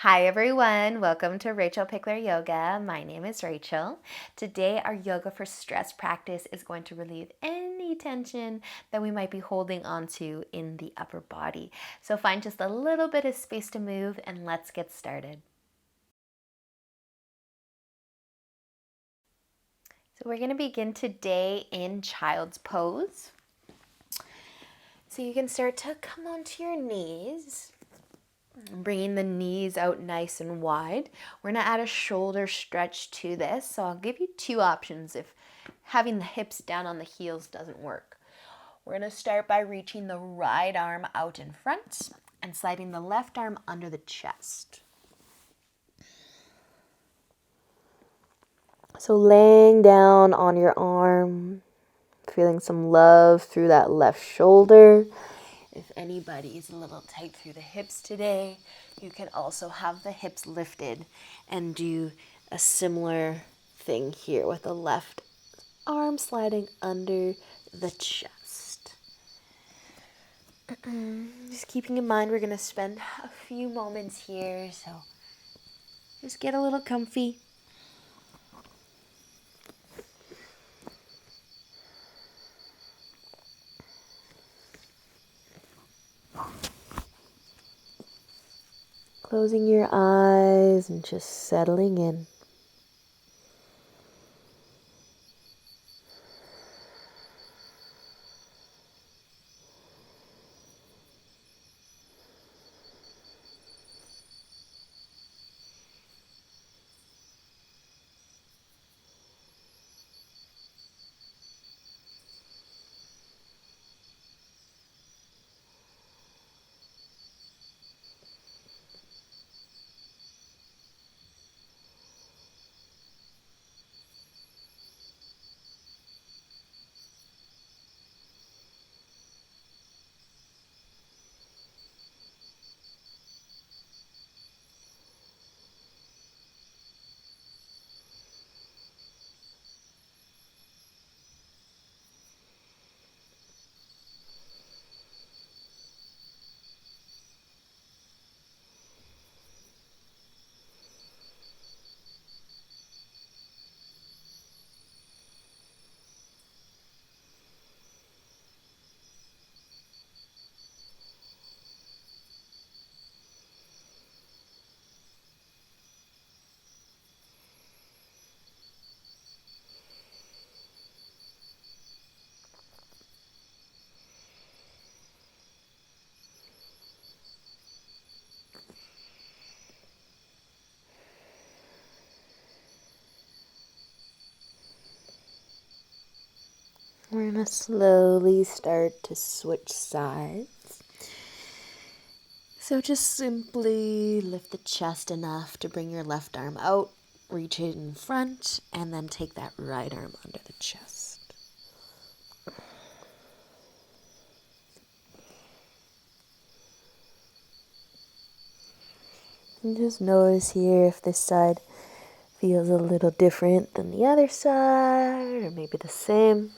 Hi everyone, welcome to Rachel Pichler Yoga. My name is Rachel. Today our yoga for stress practice is going to relieve any tension that we might be holding onto in the upper body. So find just a little bit of space to move and let's get started. So we're going to begin today in child's pose. So you can start to come onto your knees. Bringing the knees out nice and wide. We're going to add a shoulder stretch to this. So I'll give you two options if having the hips down on the heels doesn't work. We're going to start by reaching the right arm out in front and sliding the left arm under the chest. So laying down on your arm, feeling some love through that left shoulder. If anybody is a little tight through the hips today, you can also have the hips lifted and do a similar thing here with the left arm sliding under the chest. Just keeping in mind we're going to spend a few moments here, so just get a little comfy. Closing your eyes and just settling in. We're going to slowly start to switch sides. So just simply lift the chest enough to bring your left arm out, reach it in front, and then take that right arm under the chest. And just notice here if this side feels a little different than the other side, or maybe the same.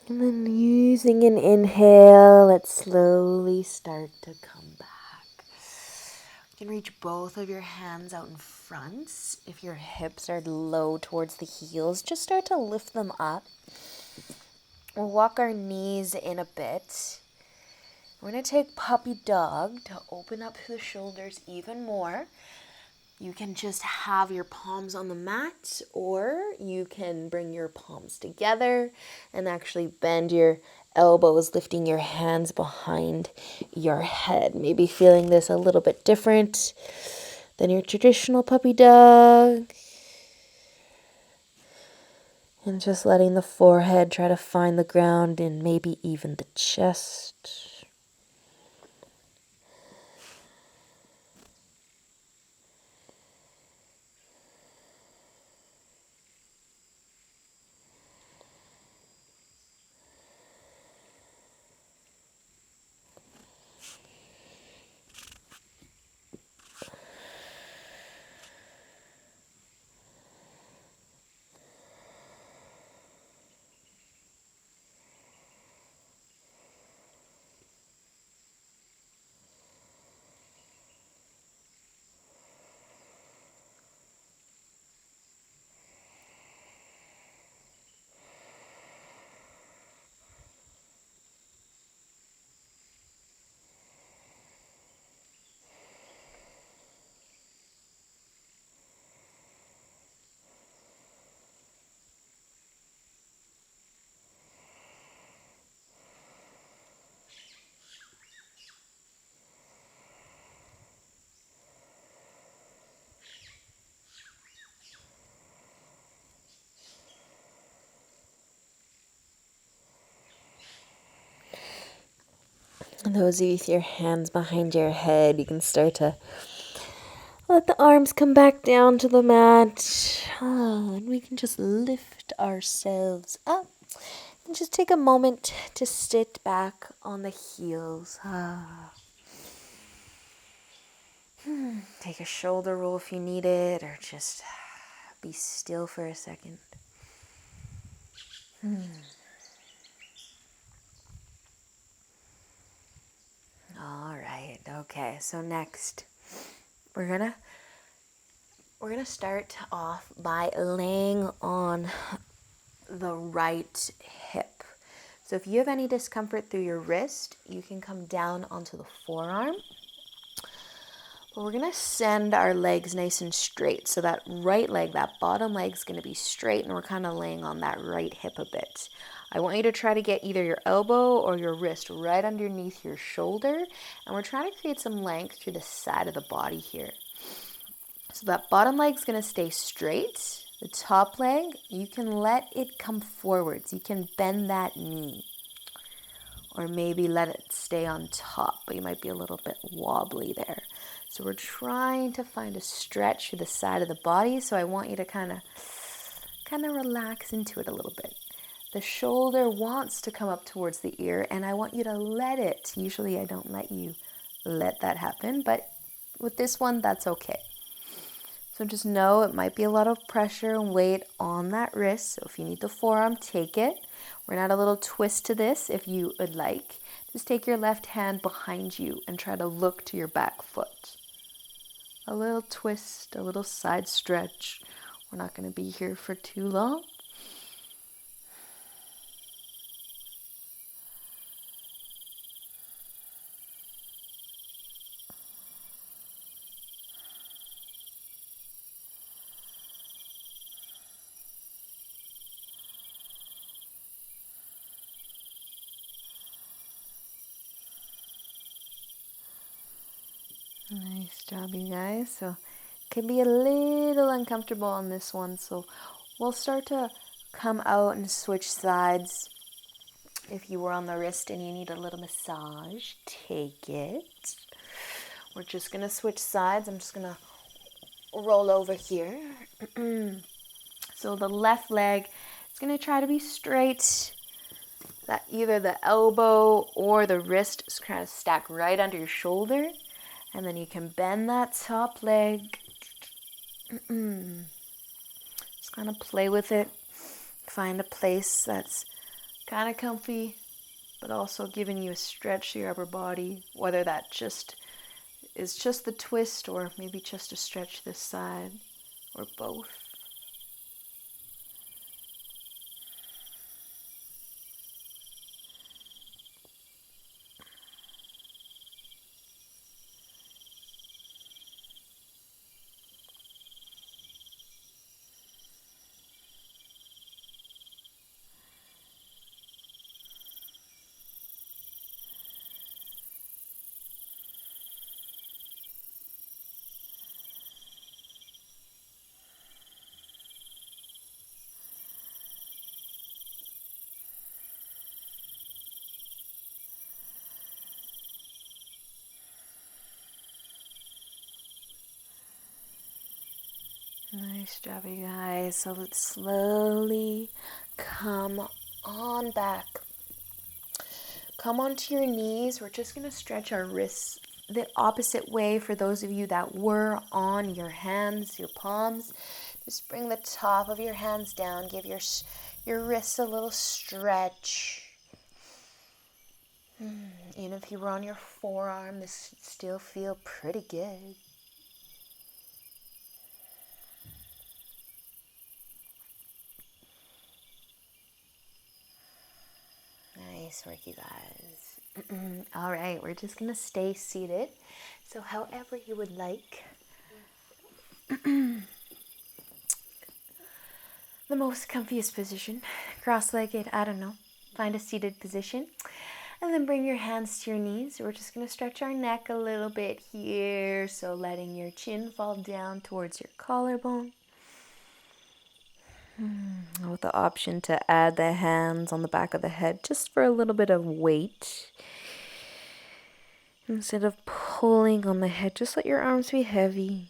And then using an inhale, let's slowly start to come back. You can reach both of your hands out in front. If your hips are low towards the heels, just start to lift them up. We'll walk our knees in a bit. We're going to take puppy dog to open up the shoulders even more. You can just have your palms on the mat, or you can bring your palms together and actually bend your elbows, lifting your hands behind your head. Maybe feeling this a little bit different than your traditional puppy dog. And just letting the forehead try to find the ground and maybe even the chest. And those of you with your hands behind your head, you can start to let the arms come back down to the mat. And we can just lift ourselves up. And just take a moment to sit back on the heels. Take a shoulder roll if you need it, or just be still for a second. All right, okay, so next we're gonna start off by laying on the right hip. So if you have any discomfort through your wrist, you can come down onto the forearm. But we're gonna send our legs nice and straight. So that right leg, that bottom leg is gonna be straight, and we're kind of laying on that right hip a bit. I want you to try to get either your elbow or your wrist right underneath your shoulder, and we're trying to create some length through the side of the body here. So that bottom leg's gonna stay straight. The top leg, you can let it come forwards. You can bend that knee, or maybe let it stay on top, but you might be a little bit wobbly there. So we're trying to find a stretch through the side of the body. So I want you to kind of relax into it a little bit. The shoulder wants to come up towards the ear, and I want you to let it. Usually I don't let you let that happen, but with this one, that's okay. So just know it might be a lot of pressure and weight on that wrist. So if you need the forearm, take it. We're going to add a little twist to this if you would like. Just take your left hand behind you and try to look to your back foot. A little twist, a little side stretch. We're not going to be here for too long. Nice job, you guys. So it can be a little uncomfortable on this one. So we'll start to come out and switch sides. If you were on the wrist and you need a little massage, take it. We're just going to switch sides. I'm just going to roll over here. So the left leg is going to try to be straight. That either the elbow or the wrist is kind of stack right under your shoulder. And then you can bend that top leg. Just kind of play with it. Find a place that's kind of comfy, but also giving you a stretch to your upper body, whether that just is just the twist or maybe just a stretch this side or both. Nice job, you guys. So let's slowly come on back. Come onto your knees. We're just going to stretch our wrists the opposite way for those of you that were on your hands, your palms. Just bring the top of your hands down. Give your wrists a little stretch. Even if you were on your forearm, this should still feel pretty good. Nice work, you guys. All right, we're just going to stay seated. So however you would like. The most comfiest position. Cross-legged, I don't know. Find a seated position. And then bring your hands to your knees. We're just going to stretch our neck a little bit here. So letting your chin fall down towards your collarbone. With the option to add the hands on the back of the head just for a little bit of weight. Instead of pulling on the head, just let your arms be heavy.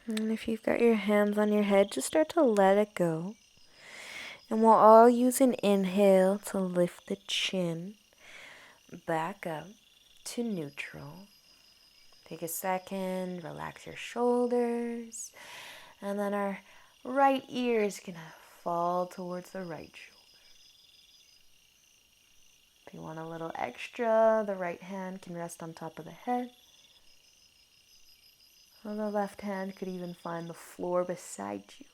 And if you've got your hands on your head, just start to let it go. And we'll all use an inhale to lift the chin back up to neutral. Take a second, relax your shoulders. And then our right ear is going to fall towards the right shoulder. If you want a little extra, the right hand can rest on top of the head. And the left hand could even find the floor beside you.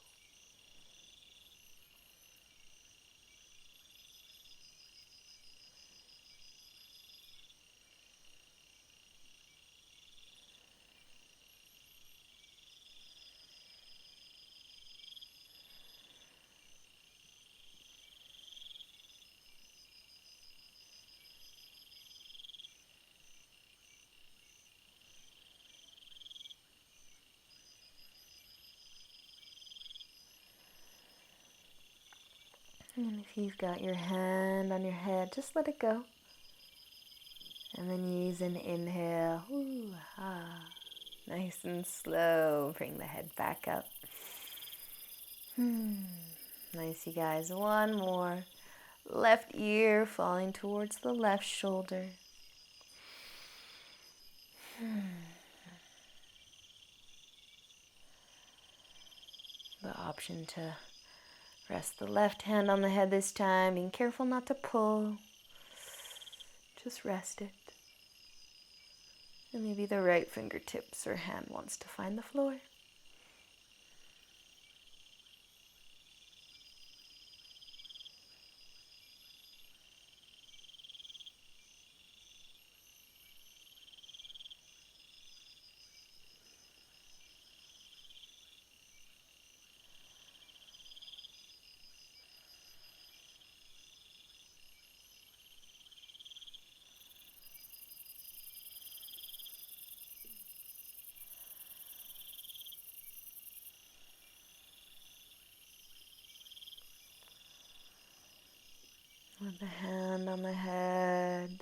And if you've got your hand on your head, just let it go. And then use an inhale. Ooh, ah. Nice and slow. Bring the head back up. Nice, you guys. One more. Left ear falling towards the left shoulder. The option to rest the left hand on the head this time. Being careful not to pull. Just rest it. And maybe the right fingertips or hand wants to find the floor. With the hand on the head,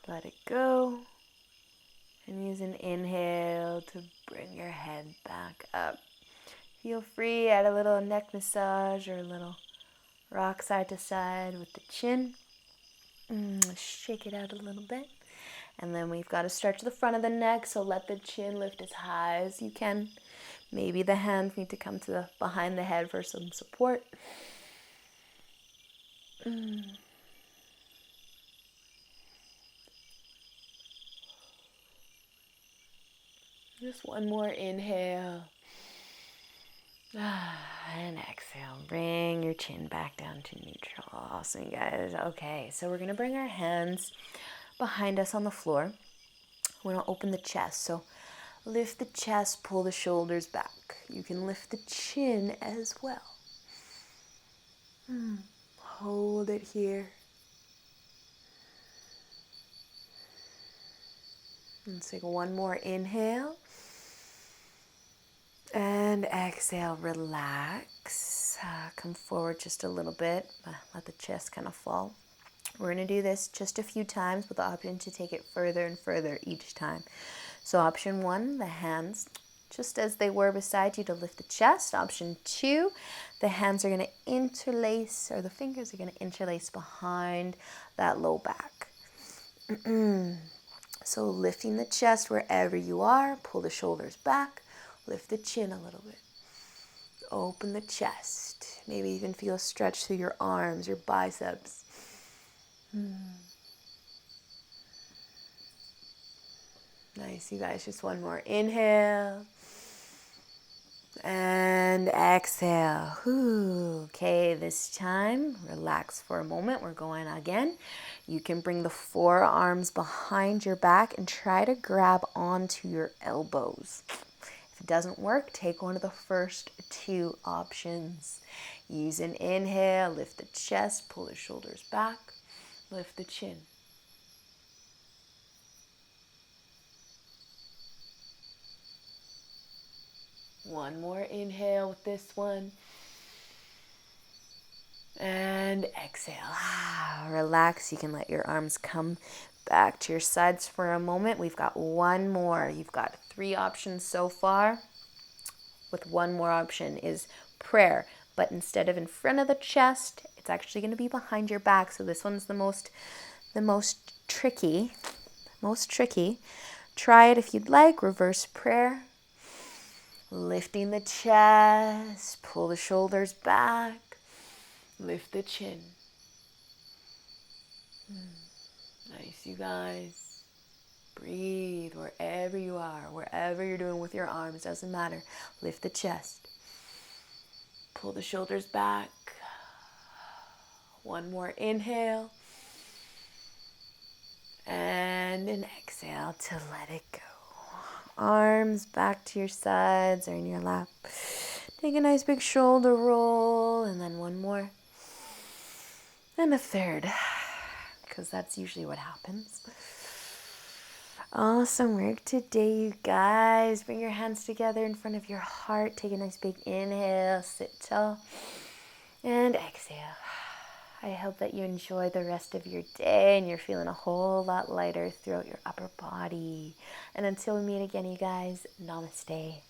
let it go. And use an inhale to bring your head back up. Feel free, add a little neck massage or a little rock side to side with the chin. Shake it out a little bit. And then we've got to stretch the front of the neck, so let the chin lift as high as you can. Maybe the hands need to come to the behind the head for some support. Just one more inhale. And exhale. Bring your chin back down to neutral. Awesome, you guys. Okay, so we're going to bring our hands behind us on the floor. We're going to open the chest. So lift the chest, pull the shoulders back. You can lift the chin as well. Hold it here. Let's take one more inhale. And exhale, relax. Come forward just a little bit. Let the chest kind of fall. We're going to do this just a few times with the option to take it further and further each time. So option 1, the hands just as they were beside you to lift the chest. Option 2, the hands are going to interlace, or the fingers are going to interlace behind that low back. So lifting the chest wherever you are, pull the shoulders back, lift the chin a little bit. Open the chest. Maybe even feel a stretch through your arms, your biceps. Nice, you guys. Just one more inhale. And exhale. Okay, this time, relax for a moment. We're going again. You can bring the forearms behind your back and try to grab onto your elbows. If it doesn't work, take one of the first 2 options. Use an inhale, lift the chest, pull the shoulders back, lift the chin. One more inhale with this one. And exhale. Relax. You can let your arms come back to your sides for a moment. We've got one more. You've got 3 options so far. With one more option is prayer. But instead of in front of the chest, it's actually going to be behind your back. So this one's the most tricky. Try it if you'd like. Reverse prayer. Lifting the chest, pull the shoulders back, lift the chin. Nice, you guys. Breathe wherever you are, wherever you're doing with your arms, doesn't matter. Lift the chest, pull the shoulders back. One more inhale. And an exhale to let it go. Arms back to your sides or in your lap. Take a nice big shoulder roll, and then one more. And a third, because that's usually what happens. Awesome work today, you guys. Bring your hands together in front of your heart. Take a nice big inhale, sit tall, and exhale. I hope that you enjoy the rest of your day and you're feeling a whole lot lighter throughout your upper body. And until we meet again, you guys, namaste.